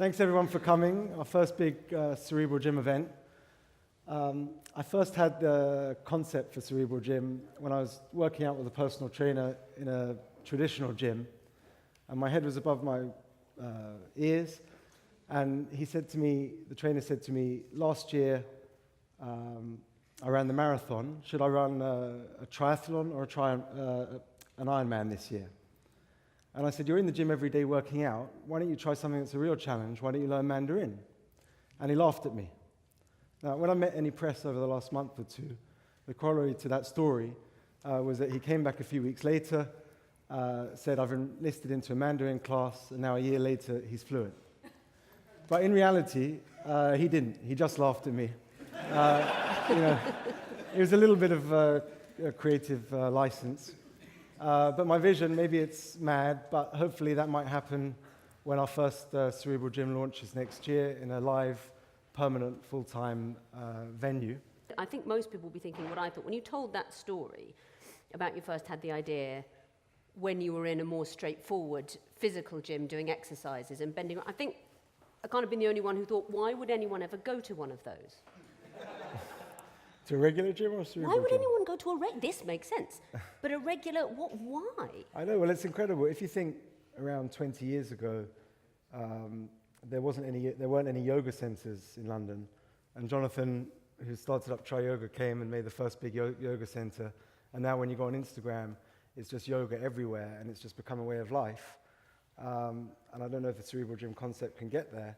Thanks everyone for coming. Our first big Cerebral Gym event. I first had the concept for Cerebral Gym when I was working out with a personal trainer in a traditional gym, and my head was above my ears. And he said to me, the trainer said to me, last year I ran the marathon. Should I run a triathlon or an Ironman this year? And I said, you're in the gym every day working out. Why don't you try something that's a real challenge? Why don't you learn Mandarin? And he laughed at me. Now, when I met any press over the last month or two, the corollary to that story was that he came back a few weeks later, said, I've enlisted into a Mandarin class, and now a year later, he's fluent. But in reality, he didn't. He just laughed at me. It was a little bit of a creative license. But my vision, maybe it's mad, but hopefully that might happen when our first Cerebral Gym launches next year in a live, permanent, full-time venue. I think most people will be thinking what I thought. When you told that story about you first had the idea when you were in a more straightforward physical gym doing exercises and bending, I think I can't have been the only one who thought, why would anyone ever go to one of those? To a regular gym or a Cerebral Why would Gym? anyone go to this makes sense. But a regular, why? I know, well, it's incredible. If you think around 20 years ago, there weren't any yoga centers in London. And Jonathan, who started up Try Yoga, came and made the first big yoga center. And now when you go on Instagram, it's just yoga everywhere, and it's just become a way of life. And I don't know if the Cerebral Gym concept can get there,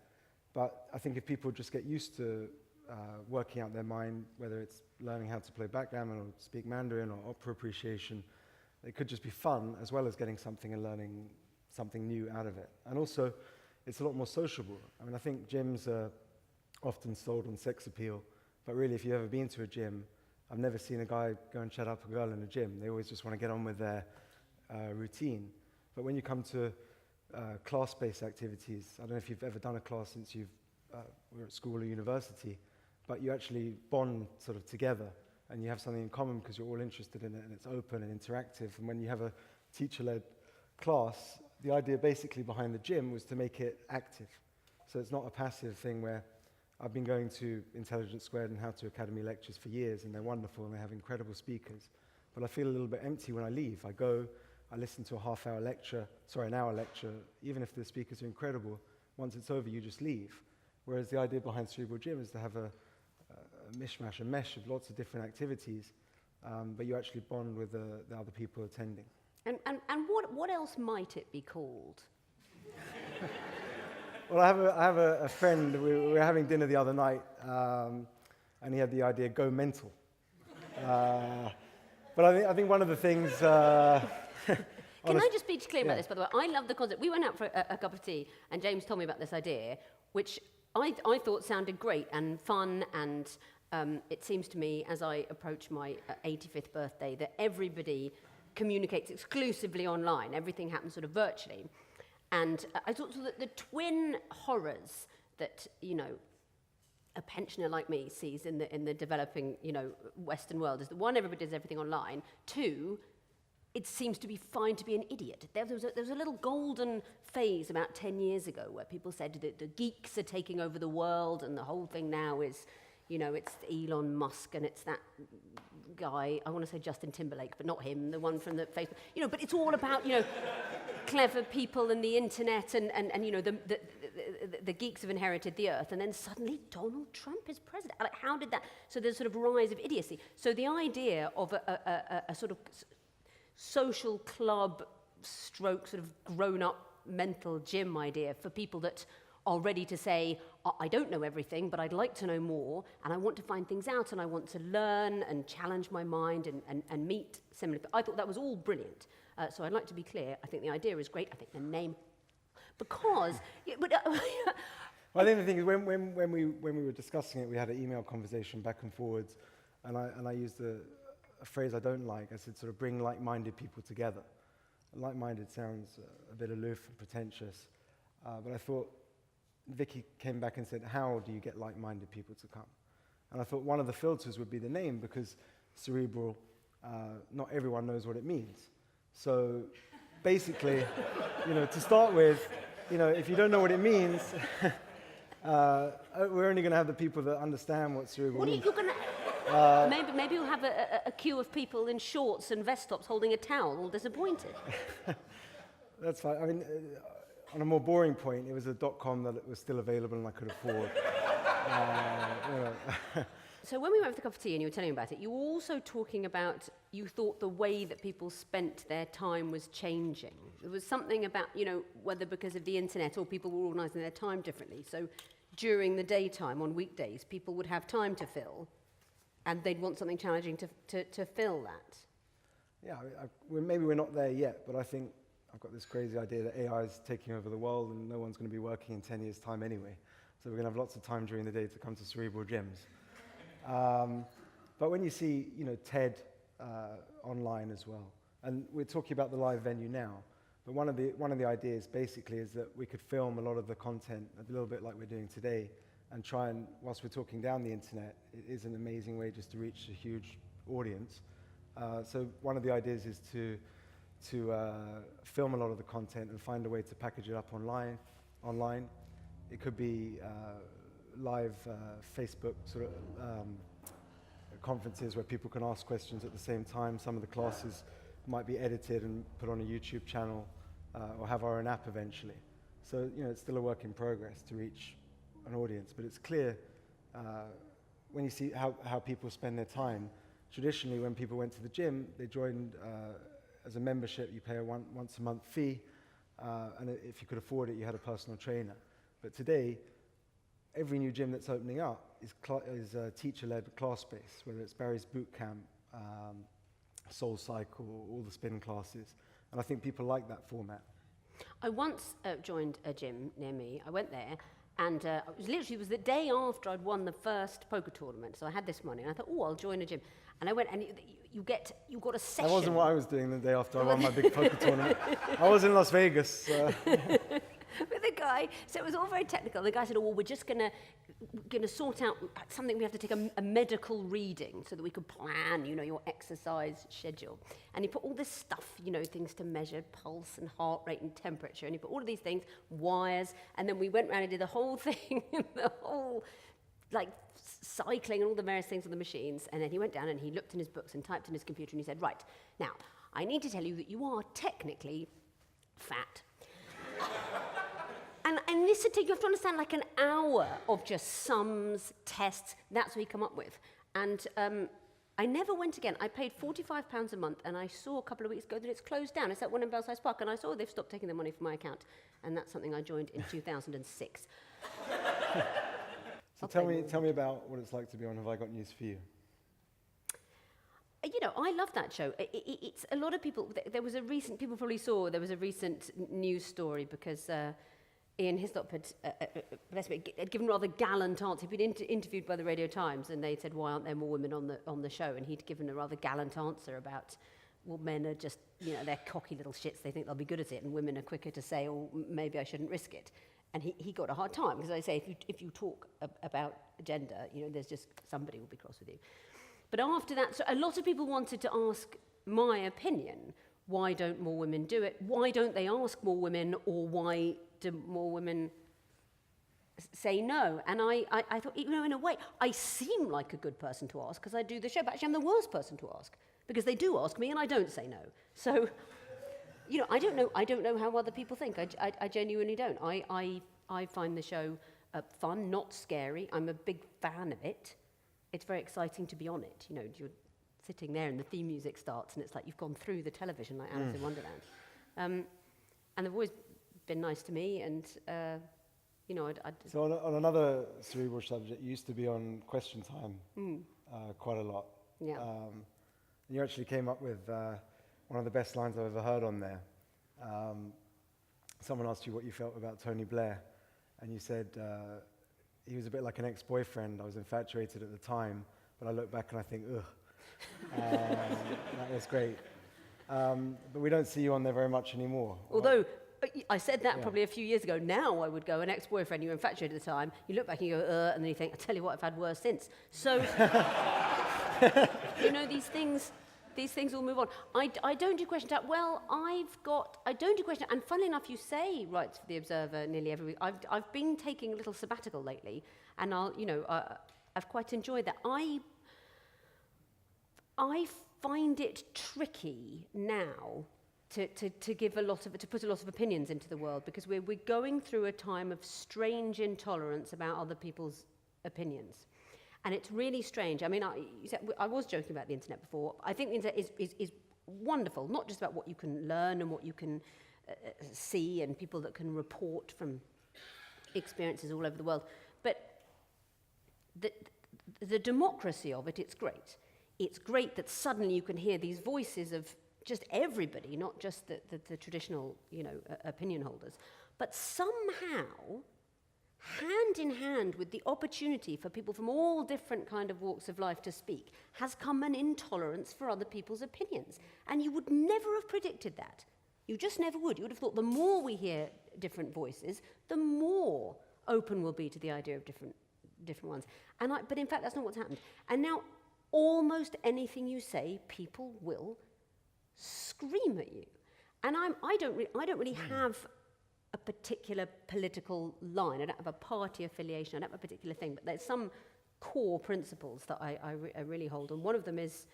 but I think if people just get used to working out their mind, whether it's learning how to play backgammon or speak Mandarin or opera appreciation, it could just be fun as well as getting something and learning something new out of it. And also, it's a lot more sociable. I mean, I think gyms are often sold on sex appeal, but really, if you've ever been to a gym, I've never seen a guy go and chat up a girl in a gym. They always just want to get on with their routine. But when you come to class-based activities, I don't know if you've ever done a class since you were at school or university, but you actually bond sort of together and you have something in common because you're all interested in it and it's open and interactive. And when you have a teacher-led class, the idea basically behind the gym was to make it active. So it's not a passive thing where I've been going to Intelligence Squared and How to Academy lectures for years, and they're wonderful and they have incredible speakers. But I feel a little bit empty when I leave. I go, I listen to an hour lecture, even if the speakers are incredible. Once it's over, you just leave. Whereas the idea behind Cerebral Gym is to have a mesh of lots of different activities, but you actually bond with the other people attending. And what else might it be called? Well, I have a friend, we were having dinner the other night, and he had the idea, go mental. But I think one of the things... Can I just be clear about this, by the way? I love the concept. We went out for a cup of tea, and James told me about this idea, which I thought sounded great and fun, and it seems to me, as I approach my 85th birthday, that everybody communicates exclusively online. Everything happens sort of virtually. And I thought that the twin horrors that, a pensioner like me sees in the developing, Western world is that one, everybody does everything online. Two, it seems to be fine to be an idiot. There was a little golden phase about 10 years ago where people said that the geeks are taking over the world and the whole thing now is, it's Elon Musk and it's that guy, I want to say Justin Timberlake, but not him, the one from the Facebook, but it's all about, clever people and the internet and the geeks have inherited the earth, and then suddenly Donald Trump is president. Like, how did that? So there's sort of rise of idiocy. So the idea of a sort of social club stroke sort of grown-up mental gym idea for people that are ready to say, I don't know everything, but I'd like to know more, and I want to find things out, and I want to learn and challenge my mind and meet similar. I thought that was all brilliant. So I'd like to be clear. I think the idea is great. I think the name, because... Well, I think the thing is, when we were discussing it, we had an email conversation back and forwards, and I used a phrase I don't like. I said, sort of bring like-minded people together. Like-minded sounds a bit aloof and pretentious, but I thought Vicky came back and said, how do you get like-minded people to come? And I thought one of the filters would be the name, because cerebral, not everyone knows what it means. So basically, to start with, if you don't know what it means, we're only going to have the people that understand what cerebral What are means. you going to... Maybe you'll have a queue of people in shorts and vest tops holding a towel, all disappointed. That's fine. I mean, on a more boring point, it was a .com that was still available and I could afford. So when we went for the cup of tea and you were telling me about it, you were also talking about you thought the way that people spent their time was changing. There was something about, whether because of the internet or people were organising their time differently. So during the daytime, on weekdays, people would have time to fill and they'd want something challenging to fill that. Yeah, maybe we're not there yet, but I think I've got this crazy idea that AI is taking over the world and no one's going to be working in 10 years' time anyway. So we're going to have lots of time during the day to come to Cerebral Gyms. But when you see, TED online as well, and we're talking about the live venue now, but one of the ideas basically is that we could film a lot of the content a little bit like we're doing today, and try and, whilst we're talking down the internet, it is an amazing way just to reach a huge audience. So one of the ideas is to film a lot of the content and find a way to package it up online. It could be live Facebook sort of conferences where people can ask questions at the same time. Some of the classes might be edited and put on a YouTube channel or have our own app eventually. So, it's still a work in progress to reach an audience, but it's clear when you see how people spend their time. Traditionally, when people went to the gym, they joined as a membership. You pay a once a month fee, and if you could afford it, you had a personal trainer. But today, every new gym that's opening up is teacher-led class-based, whether it's Barry's Boot Camp, Soul Cycle, all the spin classes. And I think people like that format. I once joined a gym near me. I went there, and it was the day after I'd won the first poker tournament. So I had this money, and I thought, I'll join a gym. And I went, and you got a session. That wasn't what I was doing the day after I won my big poker tournament. I was in Las Vegas. With a guy, so it was all very technical. The guy said, we're just gonna sort out something. We have to take a medical reading so that we could plan, your exercise schedule. And he put all this stuff, things to measure pulse and heart rate and temperature. And he put all of these things, wires, and then we went around and did the whole thing, the whole, cycling and all the various things on the machines. And then he went down and he looked in his books and typed in his computer and he said, right, now, I need to tell you that you are technically fat. And this would take, you have to understand, an hour of just sums, tests, that's what you come up with. And I never went again. I paid £45 a month, and I saw a couple of weeks ago that it's closed down. It's that one in Belsize Park, and I saw they've stopped taking the money from my account, and that's something I joined in 2006. So tell me about what it's like to be on Have I Got News for You? I love that show. It's a lot of people. People probably saw there was a recent news story because Ian Hislop had given a rather gallant answer. He'd been interviewed by the Radio Times, and they said, why aren't there more women on the show? And he'd given a rather gallant answer about, well, men are just, they're cocky little shits. They think they'll be good at it, and women are quicker to say, oh, maybe I shouldn't risk it. And he got a hard time because I say, if you talk about gender, there's just somebody will be cross with you. But after that, so a lot of people wanted to ask my opinion. Why don't more women do it? Why don't they ask more women, or why do more women say no? And I thought, in a way, I seem like a good person to ask because I do the show, but actually I'm the worst person to ask because they do ask me and I don't say no. So, I don't know how other people think. I genuinely don't. I find the show fun, not scary. I'm a big fan of it. It's very exciting to be on it. You're sitting there and the theme music starts and it's like you've gone through the television like Alice in Wonderland. And they've always been nice to me and, So on another cerebral subject, you used to be on Question Time quite a lot. Yeah. And you actually came up with one of the best lines I've ever heard on there. Someone asked you what you felt about Tony Blair, and you said, he was a bit like an ex-boyfriend. I was infatuated at the time, but I look back and I think, ugh. That was great. But we don't see you on there very much anymore. Although, I said that probably a few years ago. Now I would go, an ex-boyfriend, you were infatuated at the time. You look back and you go, and then you think, I tell you what, I've had worse since. So, these things, these things all move on. I don't do question time. Well, I don't do question time. And funnily enough, you say Rights for the Observer nearly every week. I've been taking a little sabbatical lately, and I've quite enjoyed that. I find it tricky now to put a lot of opinions into the world, because we're going through a time of strange intolerance about other people's opinions. And it's really strange. I mean, I was joking about the internet before. I think the internet is wonderful, not just about what you can learn and what you can see and people that can report from experiences all over the world, but the democracy of it, it's great. It's great that suddenly you can hear these voices of just everybody, not just the traditional, opinion holders, but somehow, hand in hand with the opportunity for people from all different kind of walks of life to speak, has come an intolerance for other people's opinions. And you would never have predicted that. You just never would. You would have thought the more we hear different voices, the more open we'll be to the idea of different ones. But in fact, that's not what's happened. And now, almost anything you say, people will scream at you. And I don't really have a particular political line. I don't have a party affiliation. I don't have a particular thing. But there's some core principles that I really hold. And one of them is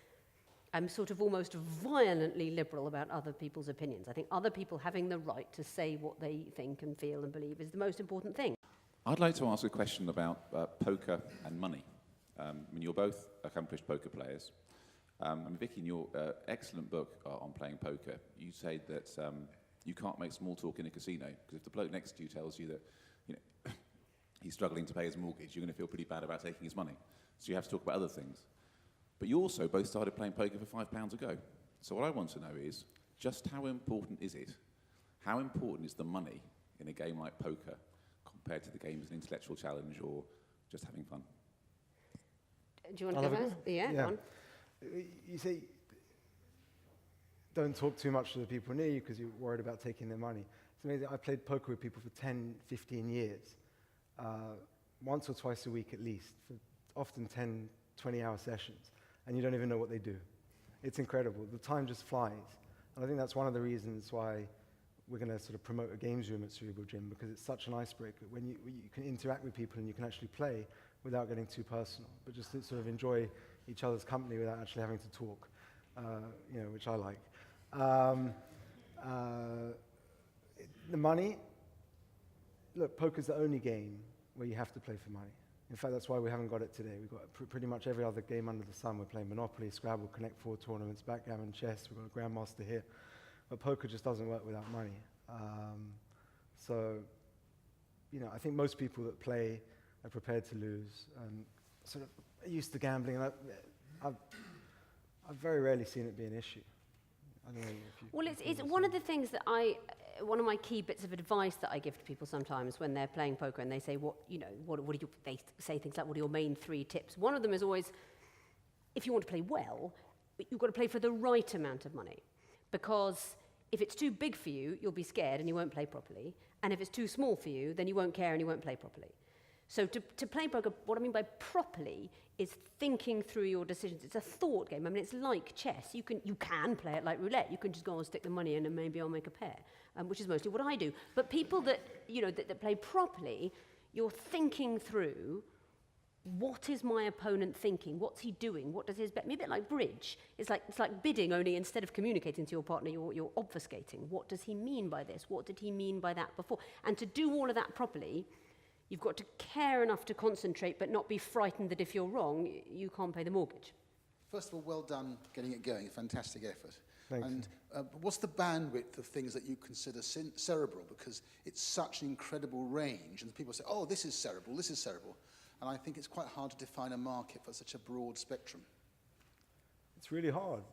I'm sort of almost violently liberal about other people's opinions. I think other people having the right to say what they think and feel and believe is the most important thing. I'd like to ask a question about poker and money. I mean, you're both accomplished poker players. And Vicky, in your excellent book on playing poker, you say that you can't make small talk in a casino, because if the bloke next to you tells you that he's struggling to pay his mortgage, you're going to feel pretty bad about taking his money. So you have to talk about other things. But you also both started playing poker for £5 ago. So what I want to know is, just how important is it? How important is the money in a game like poker compared to the game as an intellectual challenge or just having fun? Do you want to go first? Yeah, go on. You say, don't talk too much to the people near you because you're worried about taking their money. It's amazing. I played poker with people for 10, 15 years, once or twice a week at least, for often 10, 20-hour sessions, and you don't even know what they do. It's incredible. The time just flies. And I think that's one of the reasons why we're going to sort of promote a games room at Cerebral Gym, because it's such an icebreaker when you can interact with people and you can actually play without getting too personal, but just to sort of enjoy each other's company without actually having to talk, which I like. The money, look, poker's the only game where you have to play for money. In fact, that's why we haven't got it today. We've got pretty much every other game under the sun. We're playing Monopoly, Scrabble, Connect Four tournaments, backgammon, chess. We've got a Grandmaster here. But poker just doesn't work without money. I think most people that play are prepared to lose and sort of are used to gambling. And I've very rarely seen it be an issue. I don't know if you... Well, it's one of the things that one of my key bits of advice that I give to people sometimes when they're playing poker and they say, they say things like, what are your main 3 tips? One of them is always, if you want to play well, you've got to play for the right amount of money. Because if it's too big for you, you'll be scared and you won't play properly. And if it's too small for you, then you won't care and you won't play properly. So to play poker, what I mean by properly is thinking through your decisions. It's a thought game. I mean, it's like chess. You can play it like roulette. You can just go and stick the money in and maybe I'll make a pair, which is mostly what I do. But people that play properly, you're thinking through, what is my opponent thinking? What's he doing? What does his bet? Maybe a bit like bridge. It's like bidding, only instead of communicating to your partner, you're obfuscating. What does he mean by this? What did he mean by that before? And to do all of that properly, you've got to care enough to concentrate, but not be frightened that if you're wrong, you can't pay the mortgage. First of all, well done getting it going. A fantastic effort. Thanks. And what's the bandwidth of things that you consider cerebral? Because it's such an incredible range, and people say, oh, this is cerebral, this is cerebral. And I think it's quite hard to define a market for such a broad spectrum. It's really hard.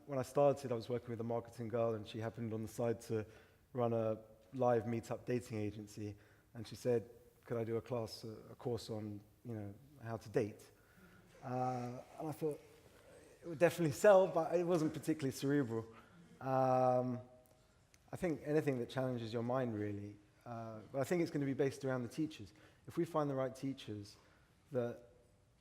When I started, I was working with a marketing girl, and she happened on the side to run a live meetup dating agency, and she said, could I do a course on, how to date? And I thought it would definitely sell, but it wasn't particularly cerebral. I think anything that challenges your mind, really. But I think it's going to be based around the teachers. If we find the right teachers that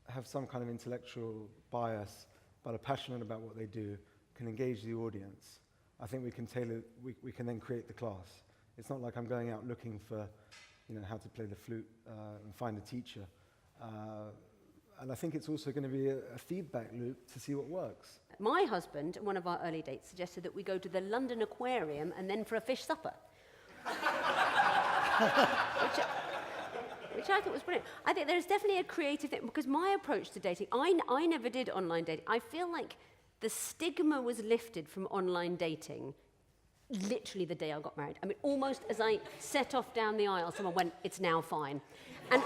have some kind of intellectual bias but are passionate about what they do, can engage the audience, I think we can we can then create the class. It's not like I'm going out looking for, how to play the flute and find a teacher. And I think it's also going to be a feedback loop to see what works. My husband, on one of our early dates, suggested that we go to the London Aquarium and then for a fish supper. Which I thought was brilliant. I think there's definitely a creative thing, because my approach to dating, I never did online dating. I feel like the stigma was lifted from online dating literally the day I got married. I mean, almost as I set off down the aisle, someone went, "It's now fine." And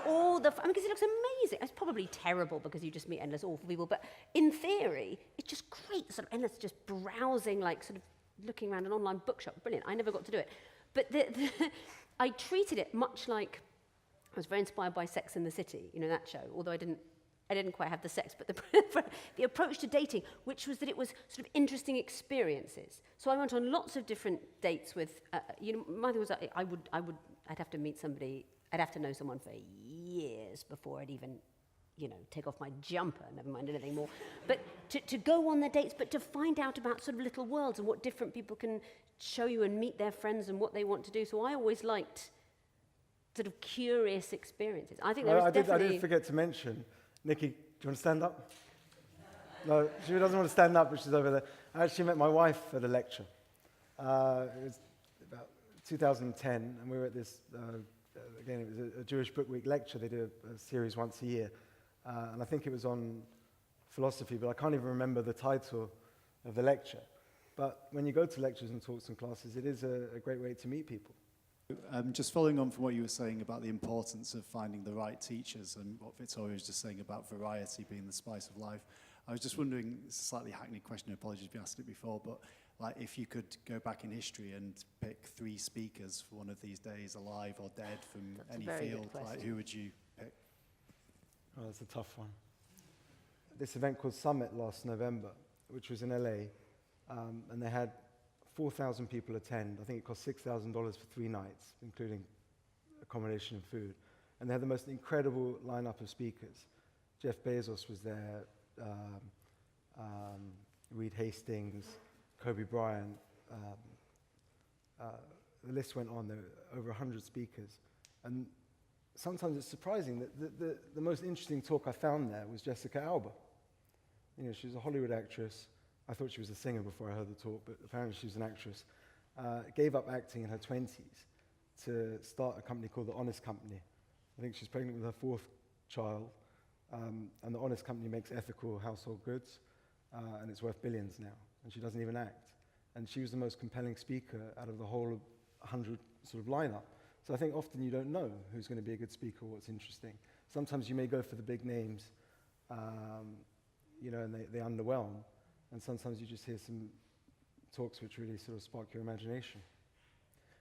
because it looks amazing. It's probably terrible because you just meet endless awful people, but in theory, it's just great, sort of endless just browsing, like sort of looking around an online bookshop. Brilliant. I never got to do it. But I treated it much like, I was very inspired by Sex and the City, that show, although I didn't quite have the sex, but the approach to dating, which was that it was sort of interesting experiences. So I went on lots of different dates with, my thing was I'd have to meet somebody, I'd have to know someone for years before I'd even, take off my jumper, never mind anything more. But to go on the dates, but to find out about sort of little worlds and what different people can show you and meet their friends and what they want to do. So I always liked sort of curious experiences. I think I did forget to mention, Nikki, do you want to stand up? No, she doesn't want to stand up, but she's over there. I actually met my wife at a lecture. It was about 2010, and we were at this, again, it was a Jewish Book Week lecture. They do a series once a year. And I think it was on philosophy, but I can't even remember the title of the lecture. But when you go to lectures and talks and classes, it is a great way to meet people. Just following on from what you were saying about the importance of finding the right teachers and what Victoria was just saying about variety being the spice of life, I was just wondering, it's a slightly hackneyed question, apologies if you asked it before, but like if you could go back in history and pick 3 speakers for one of these days, alive or dead, from any field, like, who would you pick? Oh, that's a tough one. This event called Summit last November, which was in LA, and they had 4,000 people attend. I think it cost $6,000 for 3 nights, including accommodation and food. And they had the most incredible lineup of speakers. Jeff Bezos was there, Reed Hastings, Kobe Bryant. The list went on. There were over 100 speakers. And sometimes it's surprising that the most interesting talk I found there was Jessica Alba. She was a Hollywood actress. I thought she was a singer before I heard the talk, but apparently she was an actress. Gave up acting in her 20s to start a company called The Honest Company. I think she's pregnant with her 4th child, and The Honest Company makes ethical household goods, and it's worth billions now, and she doesn't even act. And she was the most compelling speaker out of the whole of 100 sort of lineup. So I think often you don't know who's going to be a good speaker or what's interesting. Sometimes you may go for the big names, and they underwhelm. And sometimes you just hear some talks which really sort of spark your imagination.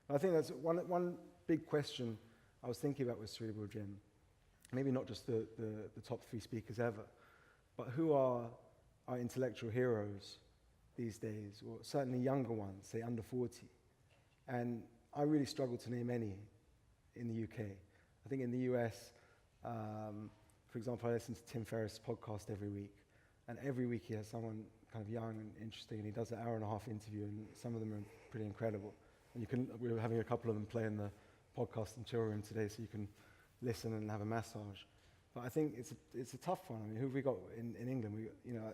But I think that's one big question I was thinking about with Cerebral Gym. Maybe not just the top 3 speakers ever, but who are our intellectual heroes these days, or certainly younger ones, say under 40. And I really struggle to name any in the UK. I think in the US, for example, I listen to Tim Ferriss' podcast every week, and every week he has someone kind of young and interesting, and he does an hour-and-a-half interview, and some of them are pretty incredible. And we were having a couple of them play in the podcast and chill room today, so you can listen and have a massage. But I think it's a tough one. I mean, who have we got in England?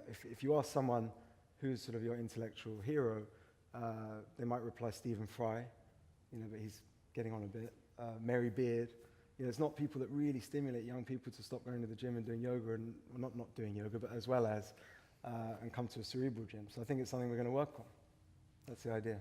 If you ask someone who's sort of your intellectual hero, they might reply Stephen Fry, but he's getting on a bit. Mary Beard. It's not people that really stimulate young people to stop going to the gym and doing yoga, and well, not doing yoga, but as well as, and come to a Cerebral Gym. So I think it's something we're going to work on. That's the idea.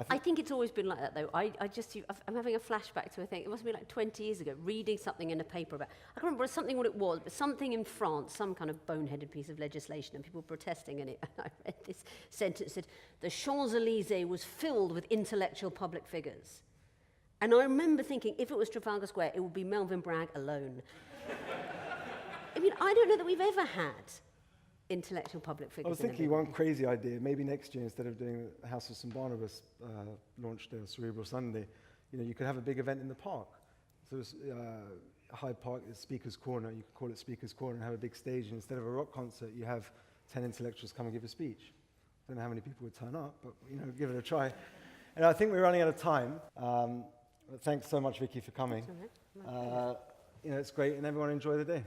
I think it's always been like that, though. I'm having a flashback to, I think, it must have been like 20 years ago, reading something in a paper about, I can't remember what it was, but something in France, some kind of boneheaded piece of legislation, and people protesting, and I read this sentence that the Champs-Élysées was filled with intellectual public figures. And I remember thinking, if it was Trafalgar Square, it would be Melvin Bragg alone. I mean, I don't know that we've ever had intellectual public figures. I was thinking one crazy idea, maybe next year, instead of doing the House of St Barnabas launched a Cerebral Sunday, you could have a big event in the park. So Hyde Park is Speaker's Corner. You could call it Speaker's Corner and have a big stage. And instead of a rock concert, you have 10 intellectuals come and give a speech. I don't know how many people would turn up, but give it a try. And I think we're running out of time. But thanks so much, Vicky, for coming. That's all right. It's great, and everyone enjoy the day.